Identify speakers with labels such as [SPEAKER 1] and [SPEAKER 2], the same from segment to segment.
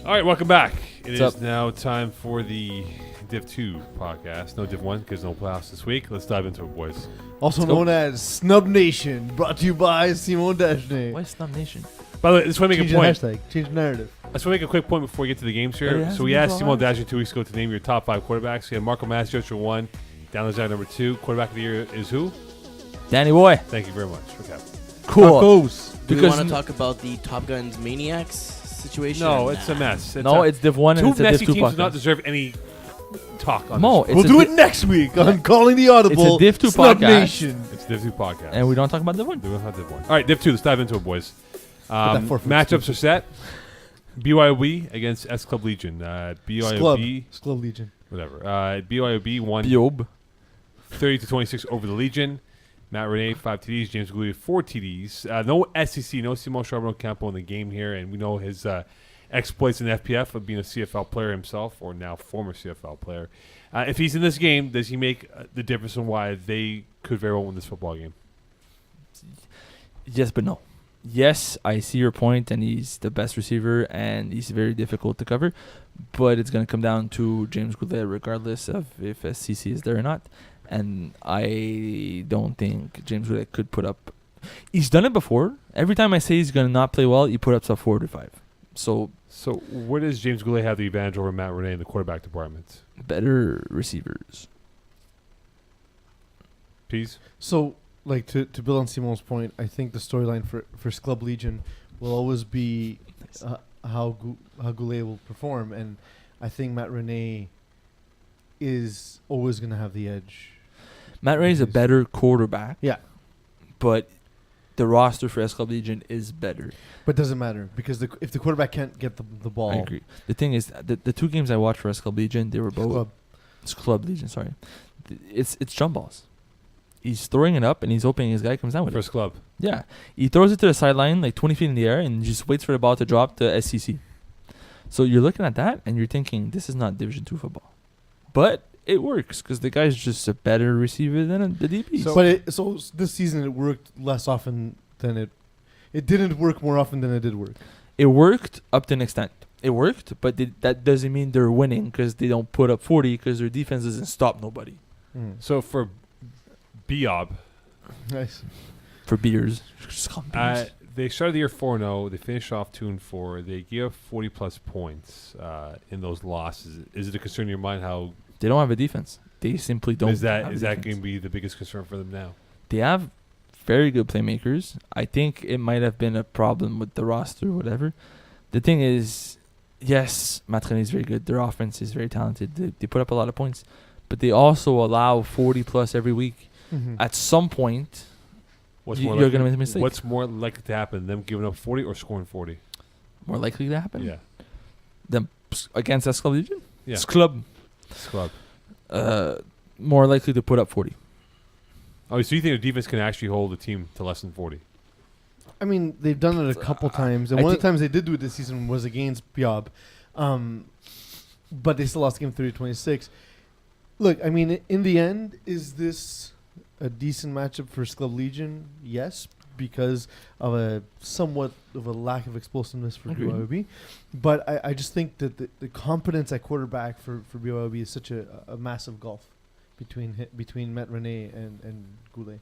[SPEAKER 1] All right, welcome back. It
[SPEAKER 2] What's
[SPEAKER 1] is
[SPEAKER 2] up?
[SPEAKER 1] now time for the Div 2 podcast. No Div 1 because no playoffs this week. Let's dive into it, boys.
[SPEAKER 3] Also
[SPEAKER 2] Let's go.
[SPEAKER 3] known as Snub Nation, brought to you by Simon Deshne.
[SPEAKER 2] Why Snub Nation?
[SPEAKER 1] By the way, I just want to make
[SPEAKER 3] Change
[SPEAKER 1] a
[SPEAKER 3] the
[SPEAKER 1] point.
[SPEAKER 3] hashtag. Change the narrative.
[SPEAKER 1] I just want to make a quick point before we get to the games
[SPEAKER 2] Oh,
[SPEAKER 1] here.
[SPEAKER 2] yeah,
[SPEAKER 1] So we
[SPEAKER 2] it's
[SPEAKER 1] asked
[SPEAKER 2] been
[SPEAKER 1] Simon
[SPEAKER 2] 12
[SPEAKER 1] Dasher 2 weeks ago to name your top 5 quarterbacks. We had Marco Masters for 1. Down the number 2. Quarterback of the year is who?
[SPEAKER 2] Danny Boy.
[SPEAKER 1] Thank you very much. Okay.
[SPEAKER 2] Cool.
[SPEAKER 3] Tacos.
[SPEAKER 4] Do we
[SPEAKER 2] Because
[SPEAKER 4] want to talk about the Top Guns Maniacs situation?
[SPEAKER 1] No, it's a mess.
[SPEAKER 2] It's Div 1 and
[SPEAKER 1] two
[SPEAKER 2] it's a Div
[SPEAKER 1] messy
[SPEAKER 2] 2
[SPEAKER 1] teams do not
[SPEAKER 2] podcast.
[SPEAKER 1] deserve any talk on
[SPEAKER 2] Mo,
[SPEAKER 1] this.
[SPEAKER 2] it's
[SPEAKER 3] We'll
[SPEAKER 2] a
[SPEAKER 3] do
[SPEAKER 2] di-
[SPEAKER 3] it next week on Calling the Audible.
[SPEAKER 2] It's a Div 2
[SPEAKER 3] Snub
[SPEAKER 2] podcast.
[SPEAKER 3] Nation.
[SPEAKER 1] It's Div 2 podcast.
[SPEAKER 2] And we don't talk about Div 1.
[SPEAKER 1] We don't have Div 1. All right, Div 2. Let's dive into it, boys.
[SPEAKER 3] that 4 for
[SPEAKER 1] Matchups are set. BYOB against S Club Legion. BYOB,
[SPEAKER 3] Sclub Legion.
[SPEAKER 1] whatever. BYOB won
[SPEAKER 2] Biob.
[SPEAKER 1] 30-26 over the Legion. Matt Renee, 5 TDs. James Goulet, 4 TDs. No SEC, no Simon Charbonneau Campo in the game here. And we know his exploits in FPF of being a CFL player himself, or now former CFL player. If he's in this game, does he make the difference in why they could very well win this football game?
[SPEAKER 2] Yes, but no. Yes, I see your point, and he's the best receiver, and he's very difficult to cover. But it's going to come down to James Goulet, regardless of if SCC is there or not. And I don't think James Goulet could put up. He's done it before. Every time I say he's going to not play well, he put up stuff 4 to 5. So
[SPEAKER 1] Where does James Goulet have the advantage over Matt Renee in the quarterback department?
[SPEAKER 2] better receivers.
[SPEAKER 1] Peeze?
[SPEAKER 3] So, like, to build on Simon's point, I think the storyline for Sclub Legion will always be how Goulet will perform. And I think Matt Renee is always going to have the edge.
[SPEAKER 2] Matt Ray is a better quarterback.
[SPEAKER 3] Yeah.
[SPEAKER 2] But the roster for S Club Legion is better.
[SPEAKER 3] But it doesn't matter because if the quarterback can't get the ball.
[SPEAKER 2] I agree. The thing is, the 2 games I watched for S Club Legion, they were both
[SPEAKER 3] Sclub.
[SPEAKER 2] It's Club Legion. Sorry, it's jump balls. He's throwing it up and he's hoping his guy comes down with
[SPEAKER 1] First club.
[SPEAKER 2] it. Yeah, he throws it to the sideline like 20 feet in the air and just waits for the ball to drop to SCC. So you're looking at that and you're thinking this is not Division 2 football, but it works because the guy's just a better receiver than the DB.
[SPEAKER 3] So this season it worked less often than it didn't work more often than it did work.
[SPEAKER 2] It worked up to an extent. It worked, but that doesn't mean they're winning because they don't put up 40 because their defense doesn't stop nobody.
[SPEAKER 1] So for Biob,
[SPEAKER 3] Nice.
[SPEAKER 2] For beers. Just call them beers.
[SPEAKER 1] they started the year 4-0. They finished off 2-4. They gave up 40-plus points in those losses. Is it a concern in your mind how
[SPEAKER 2] They don't have a defense. They simply don't.
[SPEAKER 1] is that
[SPEAKER 2] have a
[SPEAKER 1] going
[SPEAKER 2] defense.
[SPEAKER 1] to be the biggest concern for them now?
[SPEAKER 2] They have very good playmakers. I think it might have been a problem with the roster or whatever. The thing is, yes, Matrone is very good. Their offense is very talented. They put up a lot of points. But they also allow 40-plus every week.
[SPEAKER 3] Mm-hmm.
[SPEAKER 2] At some point,
[SPEAKER 1] What's
[SPEAKER 2] you're
[SPEAKER 1] more
[SPEAKER 2] going to
[SPEAKER 1] likely-
[SPEAKER 2] make a mistake.
[SPEAKER 1] What's more likely to happen, them giving up 40 or scoring 40?
[SPEAKER 2] more likely to happen?
[SPEAKER 1] Yeah.
[SPEAKER 2] Against S Club Legion?
[SPEAKER 1] Yeah.
[SPEAKER 2] S Club.
[SPEAKER 1] It's club.
[SPEAKER 2] More likely to put up 40.
[SPEAKER 1] Oh, so you think the defense can actually hold the team to less than 40?
[SPEAKER 3] I mean, they've done it a couple times, and
[SPEAKER 2] I
[SPEAKER 3] one of
[SPEAKER 2] think-
[SPEAKER 3] the times they did do it this season was against Biob, but they still lost the game 30-26. Look, I mean, in the end, is this a decent matchup for Sclub Legion? Yes, because of a somewhat of a lack of explosiveness for
[SPEAKER 2] Agreed.
[SPEAKER 3] BYOB. But I just think that the competence at quarterback for BYOB is such a massive gulf between Matt Renee and Goulet.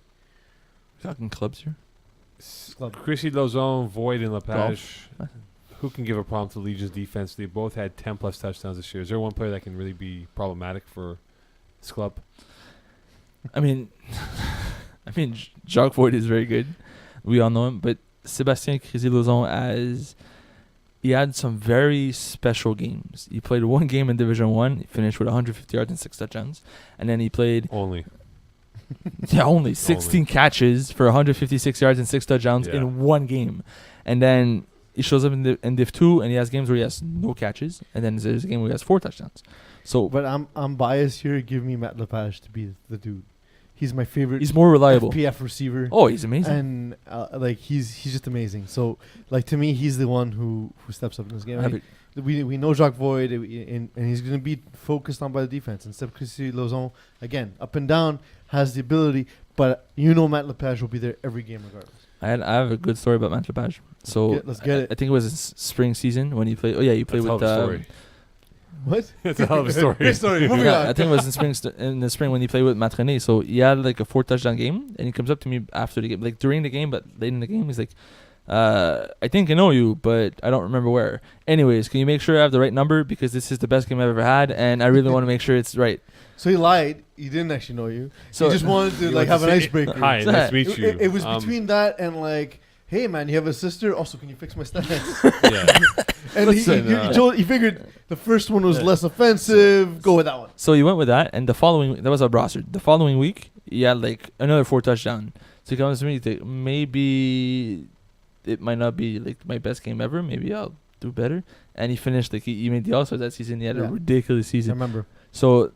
[SPEAKER 2] Talking clubs here.
[SPEAKER 3] Club.
[SPEAKER 1] Chrissy Lozone, Void, and Lepage.
[SPEAKER 2] Golf.
[SPEAKER 1] Who can give a problem to Legion's defense? They both had 10-plus touchdowns this year. Is there one player that can really be problematic for this club?
[SPEAKER 2] I mean, Jacques Voigt is very good. We all know him. But Sébastien Crisy-Lauzon he had some very special games. He played one game in Division 1. He finished with 150 yards and 6 touchdowns. And then he played
[SPEAKER 1] Only.
[SPEAKER 2] only 16 catches for 156 yards and 6 touchdowns
[SPEAKER 1] Yeah.
[SPEAKER 2] in one game. And then he shows up in Div 2 and he has games where he has no catches. And then there's a game where he has 4 touchdowns. So
[SPEAKER 3] But I'm biased here. Give me Matt Lepage to be the dude, He's my favorite.
[SPEAKER 2] He's more reliable.
[SPEAKER 3] FPF receiver.
[SPEAKER 2] Oh, he's amazing.
[SPEAKER 3] And like he's just amazing. So like to me, he's the one who steps up in this game.
[SPEAKER 2] Have it-
[SPEAKER 3] We know Jacques Void, and he's going to be focused on by the defense. And Steph Lozon, again, up and down, has the ability. But Matt Lepage will be there every game regardless.
[SPEAKER 2] I have a good story about Matt Lepage. So
[SPEAKER 3] Let's get it.
[SPEAKER 2] I think it was his spring season when he played. Oh yeah, you played
[SPEAKER 1] That's a
[SPEAKER 2] with.
[SPEAKER 1] hell of a story.
[SPEAKER 3] What?
[SPEAKER 1] That's a hell of a story.
[SPEAKER 3] Great story. Moving
[SPEAKER 2] Yeah,
[SPEAKER 3] on.
[SPEAKER 2] I think it was in the spring when he played with Matt René. So he had like a 4 touchdown game, and he comes up to me after the game, like during the game, but late in the game, he's like, "I think I know you, but I don't remember where. Anyways, can you make sure I have the right number because this is the best game I've ever had, and I really want to make sure it's right."
[SPEAKER 3] So he lied. He didn't actually know you.
[SPEAKER 2] So
[SPEAKER 3] He just wanted to like have an icebreaker.
[SPEAKER 1] Hi, nice to meet
[SPEAKER 3] It,
[SPEAKER 1] you.
[SPEAKER 3] it was between that and like, hey man, you have a sister. Also, can you fix my stats?
[SPEAKER 1] Yeah.
[SPEAKER 3] And
[SPEAKER 1] Listen,
[SPEAKER 3] he figured the first one was less offensive. Go with that one.
[SPEAKER 2] So he went with that, and the following that was a roster. The following week, he had like another 4 touchdown. So he comes to me, he's like, maybe it might not be like my best game ever. Maybe I'll do better. And he finished like he made the All-Star that season. He had a
[SPEAKER 3] Yeah.
[SPEAKER 2] ridiculous
[SPEAKER 3] I
[SPEAKER 2] season.
[SPEAKER 3] remember.
[SPEAKER 2] So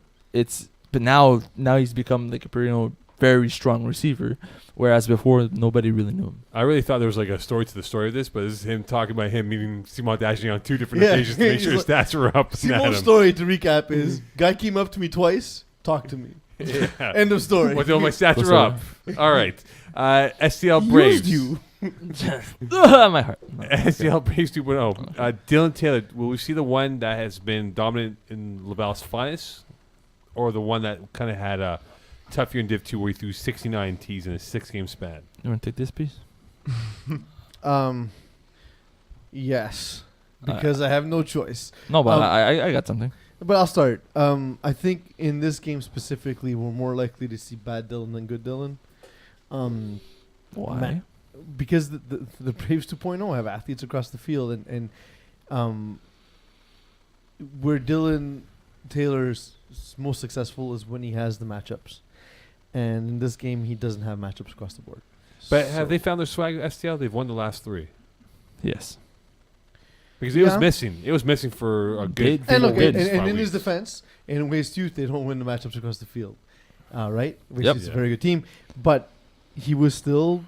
[SPEAKER 2] but now he's become like a pretty very strong receiver, whereas before nobody really knew him.
[SPEAKER 1] I really thought there was like a story to the story of this, but this is him talking about him meeting Simon Dagny on 2 different
[SPEAKER 3] Yeah.
[SPEAKER 1] occasions to make sure his stats were up.
[SPEAKER 3] Simon's story to recap is: guy came up to me twice, talked to me.
[SPEAKER 1] Yeah.
[SPEAKER 3] End of story.
[SPEAKER 1] What, my stats
[SPEAKER 2] What's
[SPEAKER 1] are up. All right. STL Braves.
[SPEAKER 3] Used you.
[SPEAKER 2] My heart. No,
[SPEAKER 1] STL Braves 2.0. Dylan Taylor, will we see the one that has been dominant in Laval's finest, or the one that kind of had a tough year in Div 2 where he threw 69 Ts in a 6-game span?
[SPEAKER 2] You want to take this piece?
[SPEAKER 3] Yes, because I have no choice.
[SPEAKER 2] No, but
[SPEAKER 3] Um,
[SPEAKER 2] I got something.
[SPEAKER 3] But I'll start. I think in this game specifically, we're more likely to see bad Dylan than good Dylan.
[SPEAKER 2] Why?
[SPEAKER 3] Matt- because the Braves 2.0 have athletes across the field, and where Dylan Taylor's most successful is when he has the matchups, and in this game he doesn't have matchups across the board.
[SPEAKER 1] But
[SPEAKER 3] So-
[SPEAKER 1] have they found their swag at STL? They've won the last 3.
[SPEAKER 2] Yes.
[SPEAKER 1] Because it was
[SPEAKER 3] Yeah.
[SPEAKER 1] missing. It was missing for a
[SPEAKER 2] They-
[SPEAKER 1] good
[SPEAKER 2] they
[SPEAKER 3] And
[SPEAKER 2] will
[SPEAKER 3] look,
[SPEAKER 2] win.
[SPEAKER 3] and in his defense, in Waste Youth, they don't win the matchups across the field, right? Waste
[SPEAKER 2] Yep.
[SPEAKER 3] Youth's a
[SPEAKER 1] Yeah.
[SPEAKER 3] very good team, but he was still,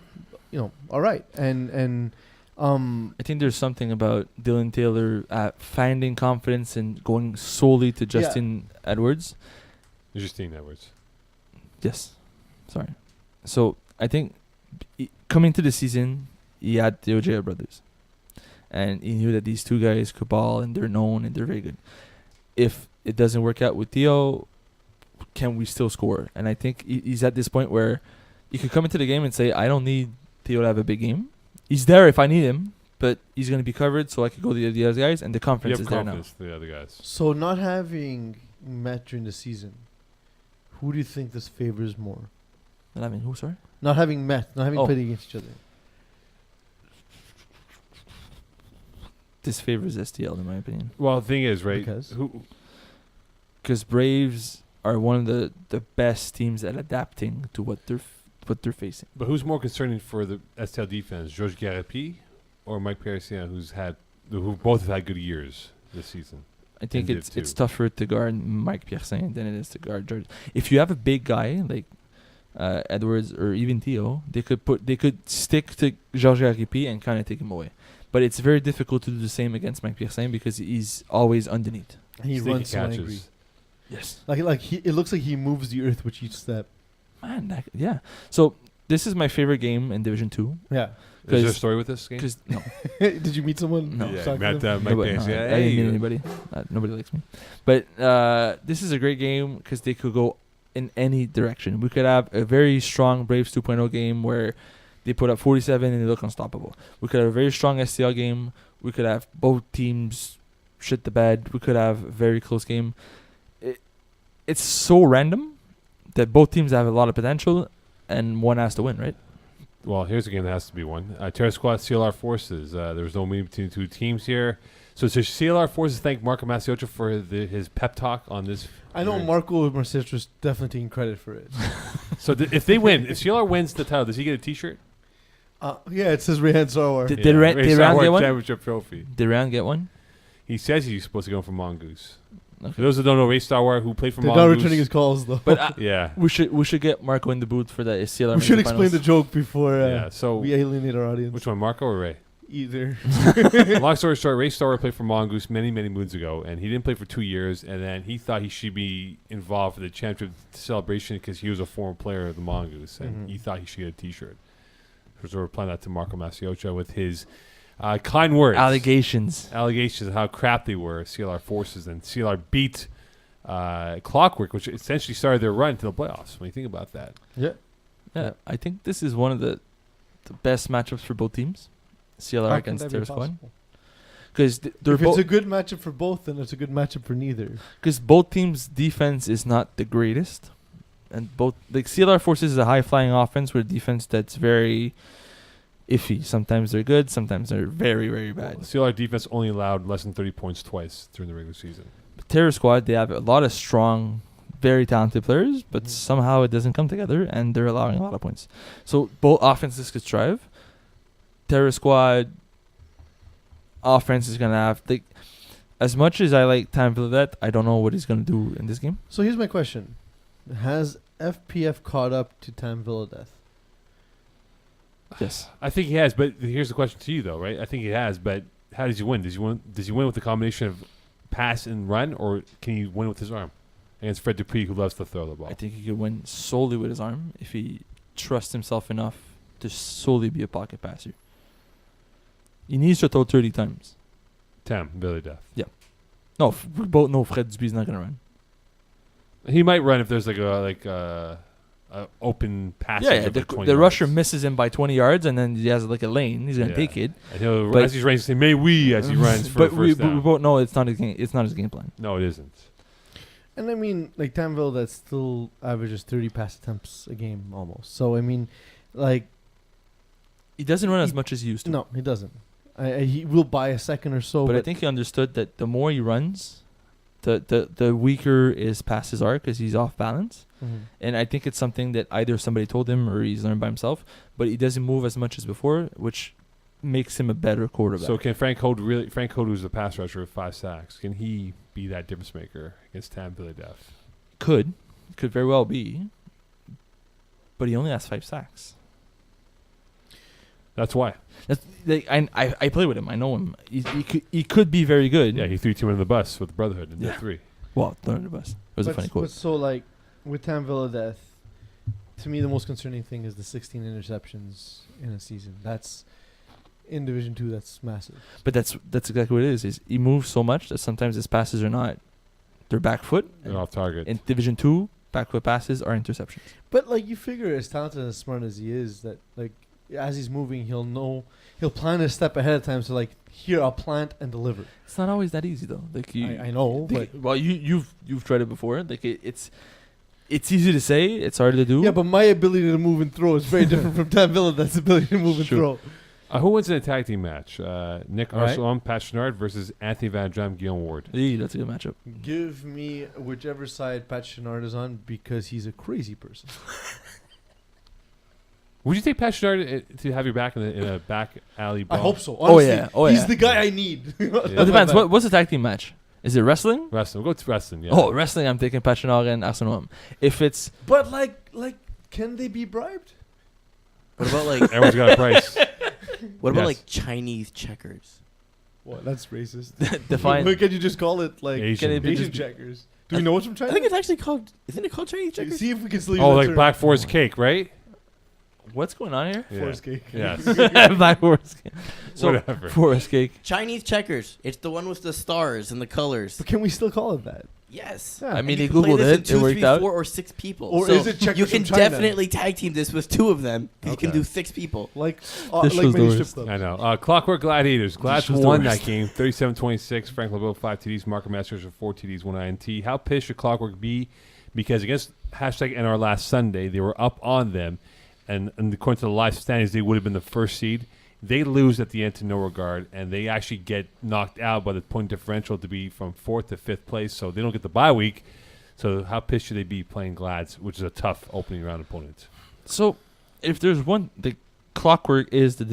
[SPEAKER 3] all right. And
[SPEAKER 2] I think there's something about Dylan Taylor finding confidence and going solely to Justin Edwards.
[SPEAKER 1] Justine Edwards.
[SPEAKER 2] Yes. Sorry. So I think coming to the season, he had the Ojeda brothers. And he knew that these 2 guys could ball and they're known and they're very good. If it doesn't work out with Theo, can we still score? And I think he's at this point where he could come into the game and say, I don't need Theo to have a big game. He's there if I need him, but he's going to be covered so I could go to the other guys, and the
[SPEAKER 1] You
[SPEAKER 2] confidence
[SPEAKER 1] have
[SPEAKER 2] is there now.
[SPEAKER 1] confidence in the other guys.
[SPEAKER 3] so not having met during the season, who do you think this favors more?
[SPEAKER 2] And I mean, who, sorry?
[SPEAKER 3] Not having met, not having
[SPEAKER 2] Oh.
[SPEAKER 3] played against each other.
[SPEAKER 2] This favors STL, in my opinion.
[SPEAKER 1] Well, the thing is, right?
[SPEAKER 3] Because?
[SPEAKER 2] Because Braves are one of the best teams at adapting to what they're facing.
[SPEAKER 1] But who's more concerning for the STL defense, Georges Garapi or Mike Peresia, who both have had good years this season?
[SPEAKER 2] I think
[SPEAKER 1] And
[SPEAKER 2] it's
[SPEAKER 1] Div 2.
[SPEAKER 2] it's tougher to guard Mike Piercin than it is to guard George. If you have a big guy like Edwards or even Theo, they could stick to Georges Garipi and kind of take him away. But it's very difficult to do the same against Mike Piercin because he's always underneath.
[SPEAKER 3] He
[SPEAKER 1] Sneaky
[SPEAKER 3] runs so
[SPEAKER 1] catches.
[SPEAKER 3] angry.
[SPEAKER 2] Yes.
[SPEAKER 3] It looks like he moves the earth with each step.
[SPEAKER 2] Man, yeah. So this is my favorite game in Division 2.
[SPEAKER 3] Yeah.
[SPEAKER 1] Is there a
[SPEAKER 2] 'Cause-
[SPEAKER 1] story with this game?
[SPEAKER 2] Because no,
[SPEAKER 3] Did you meet someone?
[SPEAKER 2] No.
[SPEAKER 1] Yeah,
[SPEAKER 3] Talk to
[SPEAKER 1] Matt,
[SPEAKER 3] them?
[SPEAKER 1] Mike
[SPEAKER 2] nobody,
[SPEAKER 1] Peresia.
[SPEAKER 2] I
[SPEAKER 1] Hey,
[SPEAKER 2] didn't meet anybody. Nobody likes me. But this is a great game because they could go in any direction. We could have a very strong Braves 2.0 game where they put up 47 and they look unstoppable. We could have a very strong STL game. We could have both teams shit the bed. We could have a very close game. It's so random that both teams have a lot of potential and one has to win, right?
[SPEAKER 1] Well, here's a game that has to be won. Terra Squad CLR Forces. There was no meeting between the 2 teams here. So CLR Forces thank Marco Macioccia for his pep talk on this.
[SPEAKER 3] I know Marco Marcestro definitely taking credit for it.
[SPEAKER 1] So if they win, if CLR wins the title, does he get a T-shirt?
[SPEAKER 3] Yeah, it says Rehan Sarwar.
[SPEAKER 2] Did Rand
[SPEAKER 1] Ray
[SPEAKER 2] get
[SPEAKER 1] Sauer
[SPEAKER 2] one?
[SPEAKER 1] Championship trophy.
[SPEAKER 2] Did Rand get one?
[SPEAKER 1] He says he's supposed to go for Mongoose. For those that don't know, Ray Starwar, who played for
[SPEAKER 3] They're not
[SPEAKER 1] Mongoose.
[SPEAKER 3] returning his calls though.
[SPEAKER 2] But
[SPEAKER 1] Yeah.
[SPEAKER 2] we should get Marco in the booth for that. CLR
[SPEAKER 3] we should
[SPEAKER 2] makes
[SPEAKER 3] explain the
[SPEAKER 2] finals.
[SPEAKER 3] joke before
[SPEAKER 1] Yeah. So,
[SPEAKER 3] we alienate our audience.
[SPEAKER 1] which one, Marco or Ray?
[SPEAKER 3] Either.
[SPEAKER 1] Long story short, Ray Starwar played for Mongoose many, many moons ago, and he didn't play for 2 years, and then he thought he should be involved for the championship celebration because he was a former player of the Mongoose, and
[SPEAKER 3] Mhm.
[SPEAKER 1] he thought he should get a T-shirt. So we're applying that to Marco Masiocha with his kind words.
[SPEAKER 2] Allegations.
[SPEAKER 1] Allegations of how crap they were, CLR forces, and CLR beat Clockwork, which essentially started their run to the playoffs. When you think about that.
[SPEAKER 3] Yeah.
[SPEAKER 2] Yeah, I think this is one of the best matchups for both teams. CLR
[SPEAKER 3] How can
[SPEAKER 2] against
[SPEAKER 3] that be
[SPEAKER 2] Terra Squad.
[SPEAKER 3] possible?
[SPEAKER 2] Because they're
[SPEAKER 3] If it's
[SPEAKER 2] both.
[SPEAKER 3] a good matchup for both, then it's a good matchup for neither.
[SPEAKER 2] Because both teams' defense is not the greatest, and both like CLR Forces is a high flying offense with a defense that's very iffy. Sometimes they're good, sometimes they're very, very bad.
[SPEAKER 1] CLR defense only allowed less than 30 points twice during the regular season.
[SPEAKER 2] But Terror Squad, they have a lot of strong, very talented players, but
[SPEAKER 3] Mhm.
[SPEAKER 2] somehow it doesn't come together, and they're allowing a lot of points. So both offenses could strive. Terror Squad offense is gonna have like, as much as I like Tam Villadette, I don't know what he's gonna do in this game.
[SPEAKER 3] So here's my question: has FPF caught up to Tam Villadeth?
[SPEAKER 2] Yes.
[SPEAKER 1] I think he has, but here's the question to you, though, right? I think he has, but how does he win? Does he win with the combination of pass and run, or can he win with his arm against Fred Dupree, who loves to throw the ball?
[SPEAKER 2] I think he could win solely with his arm if he trusts himself enough to solely be a pocket passer. He needs to throw 30 times.
[SPEAKER 1] Tam, Billy Death.
[SPEAKER 2] No, we both know Fred Dupree's not going to run.
[SPEAKER 1] He might run if there's like a open pass.
[SPEAKER 2] The rusher misses him by 20 yards, and then he has like a lane. He's going to
[SPEAKER 1] Yeah.
[SPEAKER 2] take it.
[SPEAKER 1] And he'll,
[SPEAKER 2] But-
[SPEAKER 1] as he's running, say, "May we," as he runs for
[SPEAKER 2] But
[SPEAKER 1] the
[SPEAKER 2] we
[SPEAKER 1] first down.
[SPEAKER 2] both know it's not his game. It's not his game plan.
[SPEAKER 1] No, it isn't.
[SPEAKER 3] And I mean, like Tam Villadeth still averages 30 pass attempts a game almost. So I mean, like,
[SPEAKER 2] He doesn't run as much as he used to.
[SPEAKER 3] no, he doesn't. He will buy a second or so,
[SPEAKER 2] but I think he understood that the more he runs, the weaker his passes are because he's off balance.
[SPEAKER 3] Mhm.
[SPEAKER 2] And I think it's something that either somebody told him or he's learned by himself. But he doesn't move as much as before, which makes him a better quarterback.
[SPEAKER 1] So can Frank Holt who's the pass rusher with 5 sacks, can he be that difference maker against Tam, Billy Death?
[SPEAKER 2] could very well be. But he only has 5 sacks.
[SPEAKER 1] That's why.
[SPEAKER 2] That's like, I play with him. I know him. He could be very good.
[SPEAKER 1] Yeah, he threw 2 in the bus with the Brotherhood and
[SPEAKER 2] Yeah.
[SPEAKER 1] did 3.
[SPEAKER 2] Well, learn the bus. It was a funny quote.
[SPEAKER 3] But so like with Tam Villadeth, to me the most concerning thing is the 16 interceptions in a season. That's in Division 2. That's massive.
[SPEAKER 2] But that's exactly what it is. Is he moves so much that sometimes his passes are not. They're back foot.
[SPEAKER 1] They're off target.
[SPEAKER 2] In Division 2, back foot passes are interceptions.
[SPEAKER 3] But like you figure, as talented and as smart as he is, that like as he's moving, he'll plan a step ahead of time. So like here, I'll plant and deliver.
[SPEAKER 2] It's not always that easy though. Like
[SPEAKER 3] I know, but
[SPEAKER 2] well, you've tried it before. Like it's easy to say. It's hard to do.
[SPEAKER 3] yeah, but my ability to move and throw is very different from Tam Villadeth's ability to move and
[SPEAKER 2] Sure.
[SPEAKER 3] throw.
[SPEAKER 1] Who wins in a tag team match? Nick
[SPEAKER 3] All right.
[SPEAKER 1] Arcelon, Pat Chenard versus Anthony Van Dram, Guillaume Ward.
[SPEAKER 2] That's a good matchup.
[SPEAKER 3] Give me whichever side Pat Chenard is on because he's a crazy person.
[SPEAKER 1] Would you take Pat Chenard to have your back in a back alley brawl?
[SPEAKER 3] I hope so.
[SPEAKER 2] Oh,
[SPEAKER 3] Honestly,
[SPEAKER 2] yeah. Oh,
[SPEAKER 3] he's
[SPEAKER 2] yeah.
[SPEAKER 3] the guy I need.
[SPEAKER 2] It depends. What's the tag team match? Is it wrestling?
[SPEAKER 1] Wrestling. We'll go to wrestling, yeah.
[SPEAKER 2] Oh, wrestling. I'm taking Pachinara and Arsenal. If it's
[SPEAKER 3] But like, can they be bribed?
[SPEAKER 4] What about like
[SPEAKER 1] Everyone's got a price.
[SPEAKER 4] what about
[SPEAKER 1] Yes.
[SPEAKER 4] like Chinese checkers?
[SPEAKER 3] What? That's racist.
[SPEAKER 2] defined.
[SPEAKER 3] Why can't you just call it like
[SPEAKER 1] Asian.
[SPEAKER 2] Can it be
[SPEAKER 3] Asian
[SPEAKER 2] just-
[SPEAKER 3] checkers? Do we know what's from China?
[SPEAKER 4] I think it's actually called. Isn't it called Chinese checkers?
[SPEAKER 3] See if we can still use
[SPEAKER 1] Oh,
[SPEAKER 3] that
[SPEAKER 1] like
[SPEAKER 3] term.
[SPEAKER 1] Black Forest cake, right?
[SPEAKER 2] What's going on here?
[SPEAKER 1] Yeah.
[SPEAKER 3] Forest cake.
[SPEAKER 1] Yes.
[SPEAKER 2] Black forest cake. So
[SPEAKER 1] Whatever.
[SPEAKER 2] forest cake.
[SPEAKER 4] Chinese checkers. It's the one with the stars and the colors.
[SPEAKER 3] But can we still call it that?
[SPEAKER 4] Yes.
[SPEAKER 3] Yeah.
[SPEAKER 2] I
[SPEAKER 4] And
[SPEAKER 2] mean,
[SPEAKER 4] you
[SPEAKER 2] they
[SPEAKER 4] can play
[SPEAKER 2] googled
[SPEAKER 4] this in
[SPEAKER 2] it.
[SPEAKER 4] 2,
[SPEAKER 2] It worked
[SPEAKER 4] 3,
[SPEAKER 2] out.
[SPEAKER 4] 4, or 6 people.
[SPEAKER 3] Or
[SPEAKER 4] So
[SPEAKER 3] is it checkers
[SPEAKER 4] you
[SPEAKER 3] from
[SPEAKER 4] can
[SPEAKER 3] China?
[SPEAKER 4] definitely tag team this with 2 of them. 'Cause You can
[SPEAKER 1] Okay.
[SPEAKER 4] do 6 people.
[SPEAKER 3] Like,
[SPEAKER 2] This
[SPEAKER 3] like
[SPEAKER 2] show's
[SPEAKER 3] many
[SPEAKER 2] the
[SPEAKER 3] strip
[SPEAKER 2] worst.
[SPEAKER 3] clubs.
[SPEAKER 1] I know. Clockwork Gladiators. Glads
[SPEAKER 2] This was the
[SPEAKER 1] won
[SPEAKER 2] worst.
[SPEAKER 1] that game. 37-26. Frank LeBeau, 5 TDs. Marco Masters with 4 TDs, 1 INT. How pissed should Clockwork be? Because against #NR last Sunday, they were up on them. And according to the live standings, they would have been the first seed. They lose at the end to no regard, and they actually get knocked out by the point differential to be from 4th to 5th place, so they don't get the bye week. So how pissed should they be playing Glads, which is a tough opening round opponent?
[SPEAKER 2] So if there's one, the Clockwork is the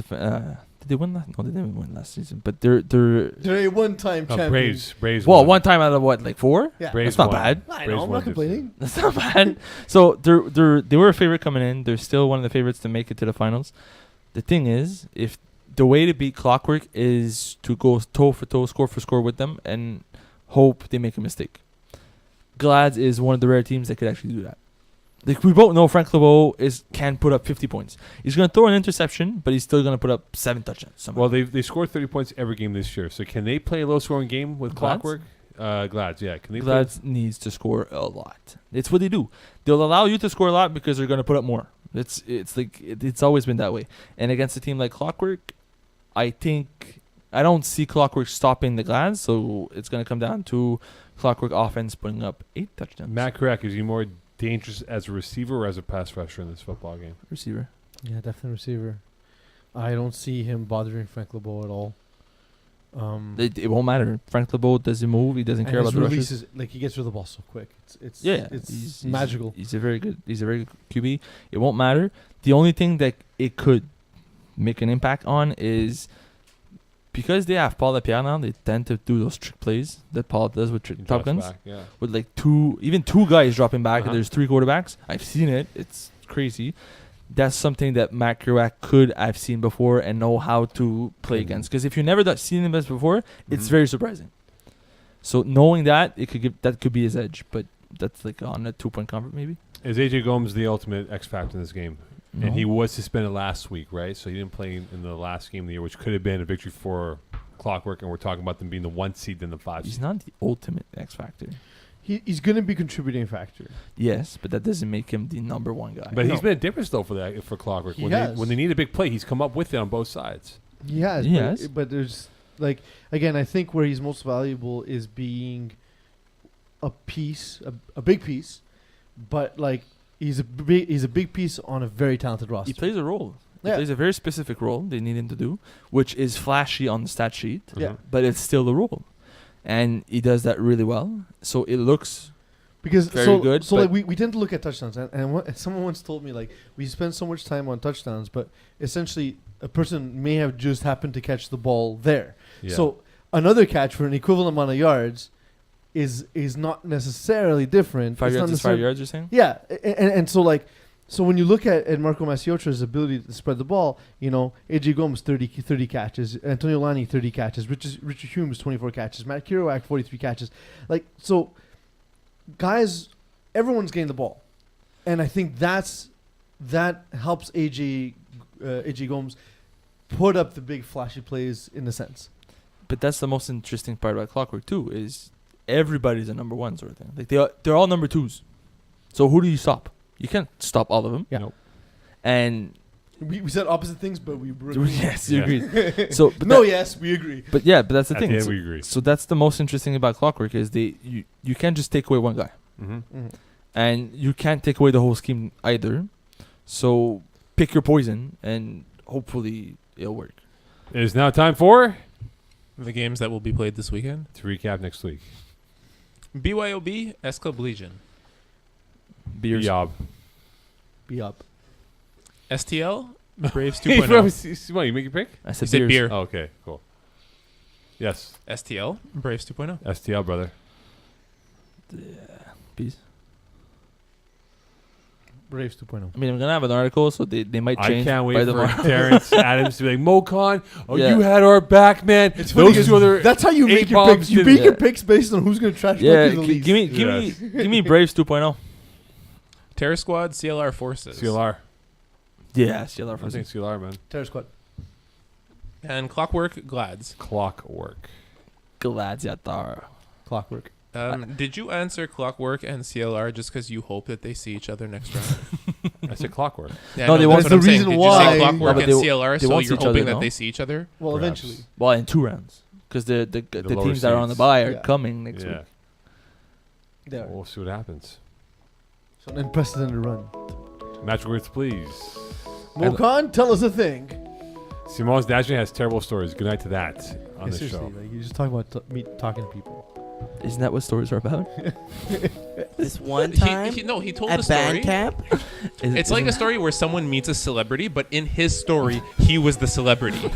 [SPEAKER 2] Did they win last? No, they didn't win last season. But they're
[SPEAKER 3] They're a one-time champion.
[SPEAKER 1] Braves.
[SPEAKER 2] well,
[SPEAKER 1] won.
[SPEAKER 2] one time out of what, like 4?
[SPEAKER 3] Yeah.
[SPEAKER 1] Braves
[SPEAKER 2] That's not
[SPEAKER 1] won.
[SPEAKER 2] bad.
[SPEAKER 3] I
[SPEAKER 1] Braves
[SPEAKER 3] know, I'm
[SPEAKER 1] won
[SPEAKER 3] not
[SPEAKER 1] this
[SPEAKER 3] complaining.
[SPEAKER 2] That's not bad. So they were a favorite coming in. They're still one of the favorites to make it to the finals. The thing is, if the way to beat Clockwork is to go toe for toe, score for score with them, and hope they make a mistake. Glads is one of the rare teams that could actually do that. Like we both know, Frank LeBeau can put up 50 points. He's gonna throw an interception, but he's still gonna put up 7 touchdowns. Somehow.
[SPEAKER 1] Well, they scored 30 points every game this year. So can they play a low-scoring game with
[SPEAKER 2] Glads?
[SPEAKER 1] Clockwork? Glads, yeah. Can they?
[SPEAKER 2] Glads needs to score a lot. It's what they do. They'll allow you to score a lot because they're gonna put up more. It's always been that way. And against a team like Clockwork, I don't see Clockwork stopping the Glads. So it's gonna come down to Clockwork offense putting up 8 touchdowns.
[SPEAKER 1] Matt Correct, is he more dangerous as a receiver or as a pass rusher in this football game?
[SPEAKER 2] Receiver.
[SPEAKER 3] Yeah, definitely receiver. I don't see him bothering Frank LeBeau at all.
[SPEAKER 2] It won't matter. Frank LeBeau doesn't move. He doesn't
[SPEAKER 3] and
[SPEAKER 2] care
[SPEAKER 3] his
[SPEAKER 2] about the rushes.
[SPEAKER 3] releases, like he gets rid of the ball so quick. It's
[SPEAKER 2] He's
[SPEAKER 3] magical.
[SPEAKER 2] He's a very good QB. It won't matter. The only thing that it could make an impact on is because they have Paul Lapierre now. They tend to do those trick plays that Paul does with
[SPEAKER 1] He
[SPEAKER 2] Top
[SPEAKER 1] drops
[SPEAKER 2] Guns,
[SPEAKER 1] back, yeah.
[SPEAKER 2] with like two guys dropping back.
[SPEAKER 1] Uh-huh.
[SPEAKER 2] And there's 3 quarterbacks. I've seen it. It's crazy. That's something that Matt Kerouac could have seen before and know how to play
[SPEAKER 1] Mhm.
[SPEAKER 2] against. Because if you never seen him as before, it's
[SPEAKER 1] Mhm.
[SPEAKER 2] very surprising. So knowing that, that could be his edge, but that's like on a 2-point convert maybe.
[SPEAKER 1] Is AJ Gomes the ultimate X factor in this game?
[SPEAKER 2] No.
[SPEAKER 1] And he was suspended last week, right? So he didn't play in the last game of the year, which could have been a victory for Clockwork. And we're talking about them being the 1 seed and the 5
[SPEAKER 2] He's
[SPEAKER 1] seed.
[SPEAKER 2] not the ultimate X factor.
[SPEAKER 3] He's going to be contributing factor.
[SPEAKER 2] Yes, but that doesn't make him the number 1 guy.
[SPEAKER 1] But
[SPEAKER 3] No.
[SPEAKER 1] he's been a difference though for Clockwork.
[SPEAKER 3] He
[SPEAKER 1] When
[SPEAKER 3] has.
[SPEAKER 1] when they need a big play, he's come up with it on both sides.
[SPEAKER 3] He has.
[SPEAKER 2] Yes.
[SPEAKER 3] But there's like again, I think where he's most valuable is being a piece, a big piece, but like he's a big piece on a very talented roster.
[SPEAKER 2] he plays a role. He
[SPEAKER 3] Yeah.
[SPEAKER 2] plays a very specific role they need him to do, which is flashy on the stat sheet,
[SPEAKER 3] Yeah.
[SPEAKER 1] Mhm.
[SPEAKER 2] but it's still the role. And he does that really well. So it looks
[SPEAKER 3] Because
[SPEAKER 2] Very
[SPEAKER 3] so
[SPEAKER 2] good,
[SPEAKER 3] so
[SPEAKER 2] but-
[SPEAKER 3] like we tend to look at touchdowns, and someone once told me like we spend so much time on touchdowns, but essentially a person may have just happened to catch the ball there.
[SPEAKER 1] Yeah.
[SPEAKER 3] So another catch for an equivalent amount of yards is not necessarily different.
[SPEAKER 2] 5
[SPEAKER 3] It's not
[SPEAKER 2] yards is 5
[SPEAKER 3] necessarily-
[SPEAKER 2] yards, you're saying?
[SPEAKER 3] Yeah, and so like, so when you look at Marco Masiotra's ability to spread the ball, AJ Gomes 30 catches, Antonio Lani 30 catches, Richard Humes 24 catches, Matt Kerouac 43 catches, like so. Guys, everyone's getting the ball, and I think that helps AJ Gomes put up the big flashy plays in a sense.
[SPEAKER 2] But that's the most interesting part about Clockwork too, is everybody's a number 1 sort of thing. Like they're all number 2s. So who do you stop? You can't stop all of them.
[SPEAKER 3] Yeah.
[SPEAKER 1] Nope.
[SPEAKER 2] And
[SPEAKER 3] We said opposite things, but we
[SPEAKER 2] yes, you
[SPEAKER 1] Yeah.
[SPEAKER 2] agree. So but
[SPEAKER 3] no,
[SPEAKER 2] that-
[SPEAKER 3] yes, we agree.
[SPEAKER 2] but yeah, but that's the
[SPEAKER 1] At
[SPEAKER 2] thing.
[SPEAKER 1] the end,
[SPEAKER 2] So,
[SPEAKER 1] we agree.
[SPEAKER 2] so that's the most interesting about Clockwork is you can't just take away one guy.
[SPEAKER 1] Mm-hmm.
[SPEAKER 2] And you can't take away the whole scheme either. So pick your poison and hopefully it'll work.
[SPEAKER 1] It is now time for
[SPEAKER 5] The games that will be played this weekend.
[SPEAKER 1] to recap next week.
[SPEAKER 5] BYOB, S Club Legion.
[SPEAKER 2] Beers.
[SPEAKER 1] Yob.
[SPEAKER 3] Be up.
[SPEAKER 5] STL, Braves
[SPEAKER 1] Hey,
[SPEAKER 5] 2.0.
[SPEAKER 1] what, you make your pick?
[SPEAKER 2] I
[SPEAKER 5] You
[SPEAKER 2] said,
[SPEAKER 5] said
[SPEAKER 2] beers.
[SPEAKER 5] beer.
[SPEAKER 1] Oh, okay, cool. Yes,
[SPEAKER 5] STL, Braves 2.0.
[SPEAKER 1] STL, brother.
[SPEAKER 2] Peace.
[SPEAKER 3] Braves 2.0.
[SPEAKER 2] I mean, I'm gonna have an article, so they might
[SPEAKER 1] I
[SPEAKER 2] change.
[SPEAKER 1] can't
[SPEAKER 2] by
[SPEAKER 1] wait for
[SPEAKER 2] tomorrow.
[SPEAKER 1] Terrence Adams to be like, Mocon,
[SPEAKER 2] Yeah.
[SPEAKER 1] you had our back, man.
[SPEAKER 3] It's funny
[SPEAKER 1] Those
[SPEAKER 3] 'cause
[SPEAKER 1] two other
[SPEAKER 3] That's how you
[SPEAKER 1] 8
[SPEAKER 3] make your
[SPEAKER 1] bombs
[SPEAKER 3] picks. You
[SPEAKER 1] didn't-
[SPEAKER 3] make your picks based on who's going to trash
[SPEAKER 2] Yeah,
[SPEAKER 3] talk you the least.
[SPEAKER 2] give me Braves 2.0.
[SPEAKER 5] Terror Squad, CLR Forces.
[SPEAKER 1] CLR.
[SPEAKER 2] Yeah, CLR
[SPEAKER 1] I
[SPEAKER 2] for
[SPEAKER 1] think CLR, man.
[SPEAKER 3] Terror Squad.
[SPEAKER 5] And Clockwork, Glads.
[SPEAKER 1] Clockwork.
[SPEAKER 2] Gladiator.
[SPEAKER 3] Clockwork.
[SPEAKER 5] Did you answer Clockwork and CLR just because you hope that they see each other next round?
[SPEAKER 1] I said Clockwork.
[SPEAKER 5] Yeah,
[SPEAKER 2] No, they won't-
[SPEAKER 5] that's what
[SPEAKER 3] That's the
[SPEAKER 5] I'm saying.
[SPEAKER 3] reason
[SPEAKER 5] Did
[SPEAKER 3] why-
[SPEAKER 5] you say Clockwork
[SPEAKER 2] No, but
[SPEAKER 5] and
[SPEAKER 2] they
[SPEAKER 5] CLR,
[SPEAKER 2] they
[SPEAKER 5] so
[SPEAKER 2] won't see
[SPEAKER 5] you're
[SPEAKER 2] each other,
[SPEAKER 5] hoping that
[SPEAKER 2] no?
[SPEAKER 5] they see each other?
[SPEAKER 3] Well,
[SPEAKER 1] Perhaps.
[SPEAKER 3] eventually.
[SPEAKER 2] Well, in 2 rounds, because the
[SPEAKER 1] lower
[SPEAKER 2] teams that are on the
[SPEAKER 1] seeds.
[SPEAKER 2] bye are
[SPEAKER 3] Yeah.
[SPEAKER 2] coming next
[SPEAKER 1] Yeah.
[SPEAKER 2] week.
[SPEAKER 3] There.
[SPEAKER 1] We'll see what happens.
[SPEAKER 3] So an unprecedented run.
[SPEAKER 1] Magic words, please.
[SPEAKER 3] Mokan, tell us a thing.
[SPEAKER 1] Simon's Dashing has terrible stories. Good night to that on
[SPEAKER 3] Yeah,
[SPEAKER 1] the
[SPEAKER 3] seriously,
[SPEAKER 1] show.
[SPEAKER 3] like, you just talk about me talking to people.
[SPEAKER 2] Isn't that what stories are about?
[SPEAKER 4] This one time
[SPEAKER 5] he told
[SPEAKER 4] at
[SPEAKER 5] the story.
[SPEAKER 4] band camp.
[SPEAKER 5] It's like a story where someone meets a celebrity, but in his story, he was the celebrity.